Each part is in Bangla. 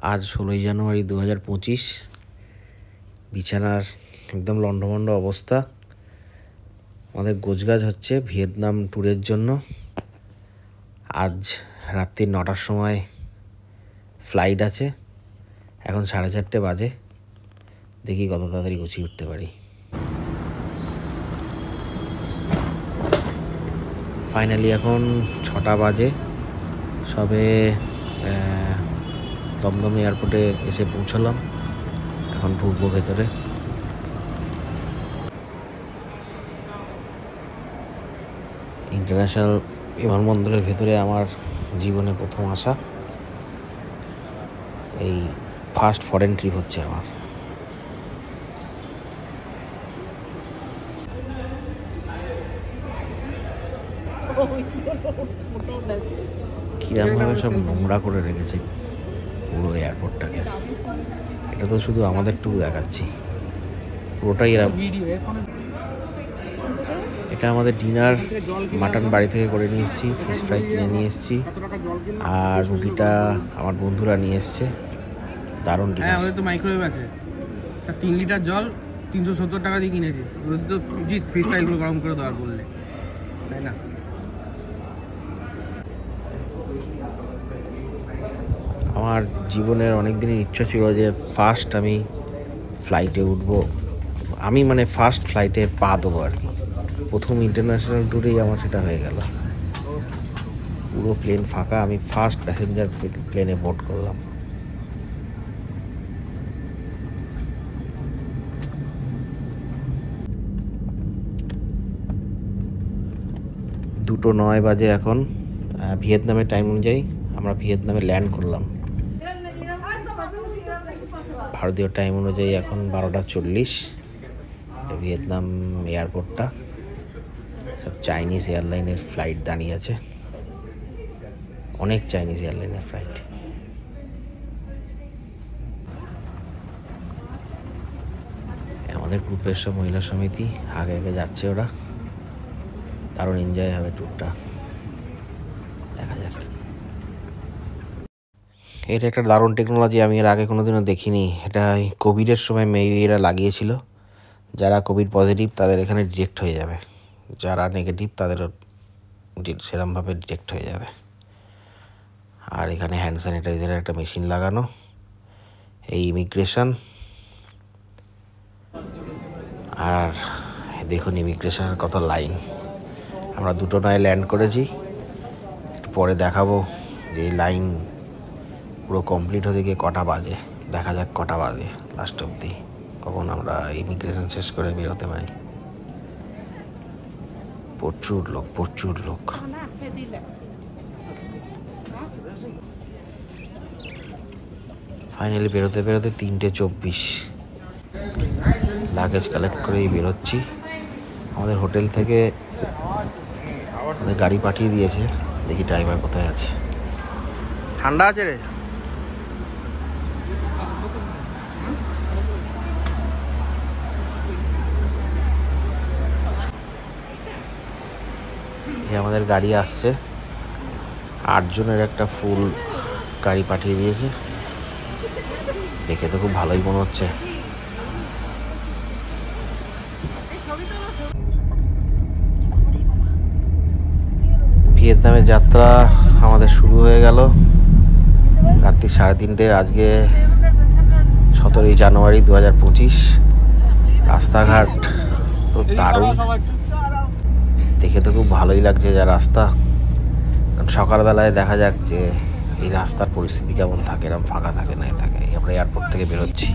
आज 16 জানুয়ারি 2025। বিছানার একদম লন্ডভন্ড অবস্থা। আমাদের গোছগাছ হচ্ছে ভিয়েতনাম ট্যুরের জন্য। আজ রাত্রি 9টার সময় ফ্লাইট আছে। এখন 4:30 বাজে। দেখি কত তাড়াতাড়ি গুছিয়ে উঠতে পারি। ফাইনালি এখন 6টা বাজে। সবে দমদম এয়ারপোর্টে এসে পৌঁছলাম। এখন ঢুকবো ভেতরে। ইন্টারন্যাশনাল বিমানবন্দরের ভেতরে আমার জীবনে প্রথম আসা। এই ফার্স্ট ফরেন ট্রিপ হচ্ছে আমার। কিরমভাবে সব নোংরা করে রেখেছে পুরো এয়ারপোর্টটাকে। এটা তো শুধু আমাদেরটুকু দেখাচ্ছি, পুরোটাই এরা। এটা আমাদের ডিনার। মাটন বাড়ি থেকে করে নিয়ে এসেছি, ফিশ ফ্রাই কিনে নিয়ে এসেছি, আর রুটিটা আমার বন্ধুরা নিয়ে এসছে। দারুণ ডিনার। ওদের তো মাইক্রোওয়েভ আছে। 3 লিটার জল 370 টাকা দিয়ে কিনেছি। ওদের তো উচিত ফিশ ফ্রাইগুলো গরম করে দেওয়ার বললে, তাই না? আমার জীবনের অনেক দিনের ইচ্ছা ছিল যে ফার্স্ট আমি ফ্লাইটে উঠবো। আমি ফার্স্ট ফ্লাইটে পা দেবো আর কি। প্রথম ইন্টারন্যাশনাল ট্যুরেই আমার সেটা হয়ে গেল। পুরো প্লেন ফাঁকা, আমি ফার্স্ট প্যাসেঞ্জার প্লেনে বোর্ড করলাম। দুটো 9 বাজে এখন ভিয়েতনামের টাইম অনুযায়ী। আমরা ভিয়েতনামে ল্যান্ড করলাম। ভারতীয় টাইম অনুযায়ী এখন 12টা 40। ভিয়েতনাম এয়ারপোর্টটা, সব চাইনিজ এয়ারলাইনের ফ্লাইট দাঁড়িয়ে আছে। অনেক চাইনিজ এয়ারলাইনের ফ্লাইট। আমাদের গ্রুপের সব মহিলা সমিতি আগে আগে যাচ্ছে। ওরা দারুণ এনজয় হবে ট্যুরটা। দেখা যাক। এটা একটা দারুণ টেকনোলজি, আমি এর আগে কোনোদিনও দেখিনি। এটা কোভিডের সময় মেবি এরা লাগিয়েছিল। যারা কোভিড পজিটিভ তাদের এখানে ডিটেক্ট হয়ে যাবে, যারা নেগেটিভ তাদের সেরকমভাবে ডিটেক্ট হয়ে যাবে। আর এখানে হ্যান্ড স্যানিটাইজারের একটা মেশিন লাগানো। এই ইমিগ্রেশন। আর দেখুন ইমিগ্রেশনের কত লাইন। আমরা 2টো 9 ল্যান্ড করেছি। একটু পরে দেখাবো যে এই লাইন পুরো কমপ্লিট হতে গিয়ে কটা বাজে। দেখা যাক কটা বাজে লাস্ট অবধি, কখন আমরা ইমিগ্রেশন শেষ করে বেরোতে পারি। প্রচুর লোক, প্রচুর লোক। ফাইনালি বেরোতে বেরোতে 3:24। লাগেজ কালেক্ট করেই বেরোচ্ছি। আমাদের হোটেল থেকে আমাদের গাড়ি পাঠিয়ে দিয়েছে। দেখি ড্রাইভার কোথায় আছে। ঠান্ডা আছে রে। আমাদের গাড়ি আসছে। 8 জনের একটা ফুল গাড়ি পাঠিয়ে দিয়েছে। দেখে তো খুব ভালোই মনে হচ্ছে। ভিয়েতনামের যাত্রা আমাদের শুরু হয়ে গেল রাত্রি 3:30। আজকে 17 জানুয়ারি 2025। রাস্তাঘাট তো দারুণ, দেখে তো খুব ভালোই লাগছে যা রাস্তা। কারণ সকালবেলায় দেখা যাক যে এই রাস্তার পরিস্থিতি কেমন থাকে, এরকম ফাঁকা থাকে না থাকে। আমরা এয়ারপোর্ট থেকে বেরোচ্ছি।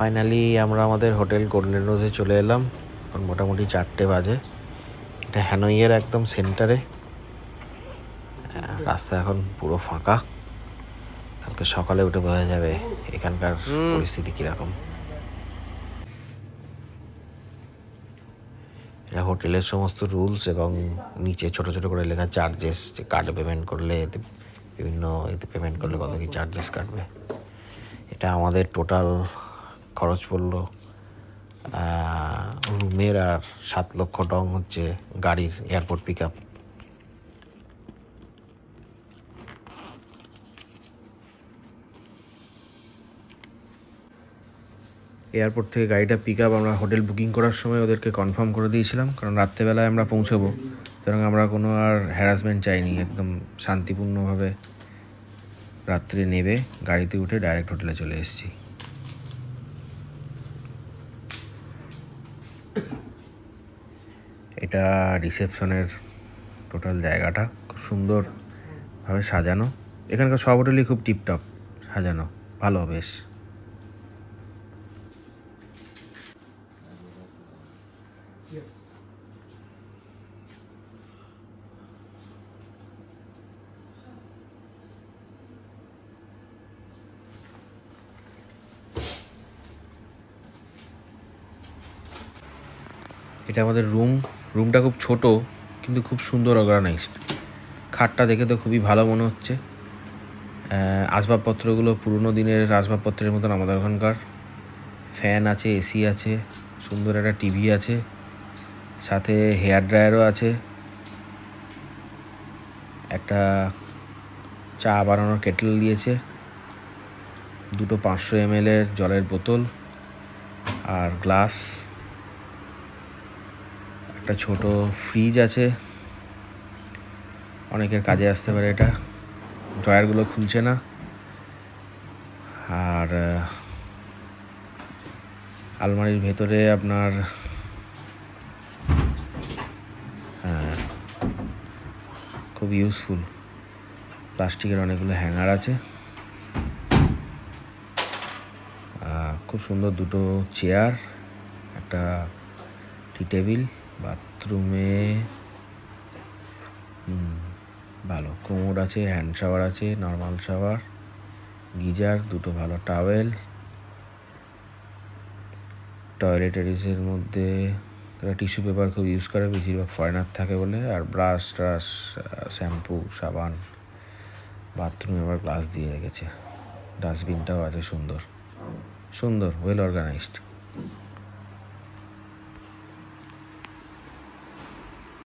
ফাইনালি আমরা আমাদের হোটেল গোল্ডেন রোজে চলে এলাম। এখন মোটামুটি 4টে বাজে। এটা হ্যানয়ের একদম সেন্টারে। রাস্তা এখন পুরো ফাঁকা। কালকে সকালে উঠে বোঝা যাবে এখানকার পরিস্থিতি কীরকম। এটা হোটেলের সমস্ত রুলস এবং নিচে ছোট ছোট করে লেখা চার্জেস, যে কার্ডে পেমেন্ট করলে এতে বিভিন্ন পেমেন্ট করলে কত কি চার্জেস কাটবে। এটা আমাদের টোটাল খরচ পড়লো রুমের আর 7 লক্ষ টং হচ্ছে গাড়ির এয়ারপোর্ট পিক আপ। এয়ারপোর্ট থেকে গাড়িটা পিক আপ আমরা হোটেল বুকিং করার সময় ওদেরকে কনফার্ম করে দিয়েছিলাম, কারণ রাত্রেবেলায় আমরা পৌঁছবো, সুতরাং আমরা কোনো আর হ্যারাসমেন্ট চাইনি। একদম শান্তিপূর্ণভাবে রাত্রে নেবে গাড়িতে উঠে ডাইরেক্ট হোটেলে চলে এসেছি। এটা রিসেপশনের টোটাল জায়গাটা খুব সুন্দরভাবে সাজানো। এখানকার সব হোটেলই খুব টিপটপ সাজানো, ভালো বেশ। এটা আমাদের রুমটা খুব ছোট কিন্তু খুব সুন্দর অর্গানাইজড। খাটটা দেখে তো খুবই ভালো মনে হচ্ছে। আসবাবপত্রগুলো পুরনো দিনের আসবাবপত্রের মতন আমাদের ওখানকার। ফ্যান আছে, এসি আছে, সুন্দর একটা টিভি আছে, সাথে হেয়ার ড্রায়ারও আছে, একটা চা বানানোর কেটল দিয়েছে, 2 500 ml জলের বোতল আর গ্লাস, একটা ছোট ফ্রিজ আছে, অনেকের কাজে আসতে পারে এটা। ড্রয়ারগুলো খুলছে না। আর আলমারির ভেতরে আপনার খুব ইউজফুল প্লাস্টিকের অনেকগুলো হ্যাঙ্গার আছে। খুব সুন্দর 2 চেয়ার, একটা টি টেবিল। বাথরুমে ভালো কোমোড আছে, হ্যান্ড শাওয়ার আছে, নর্মাল শাওয়ার, গিজার, 2 ভালো টাওয়েল। টয়লেটারিজের মধ্যে টিস্যু পেপার খুব ইউজ করে, বেশিরভাগ ফরেনার থাকে বলে। আর ব্রাশ ট্রাশ, শ্যাম্পু, সাবান। বাথরুমে আবার গ্লাস দিয়ে রেখেছে। ডাস্টবিনটাও আছে, সুন্দর ওয়েল অর্গানাইজড।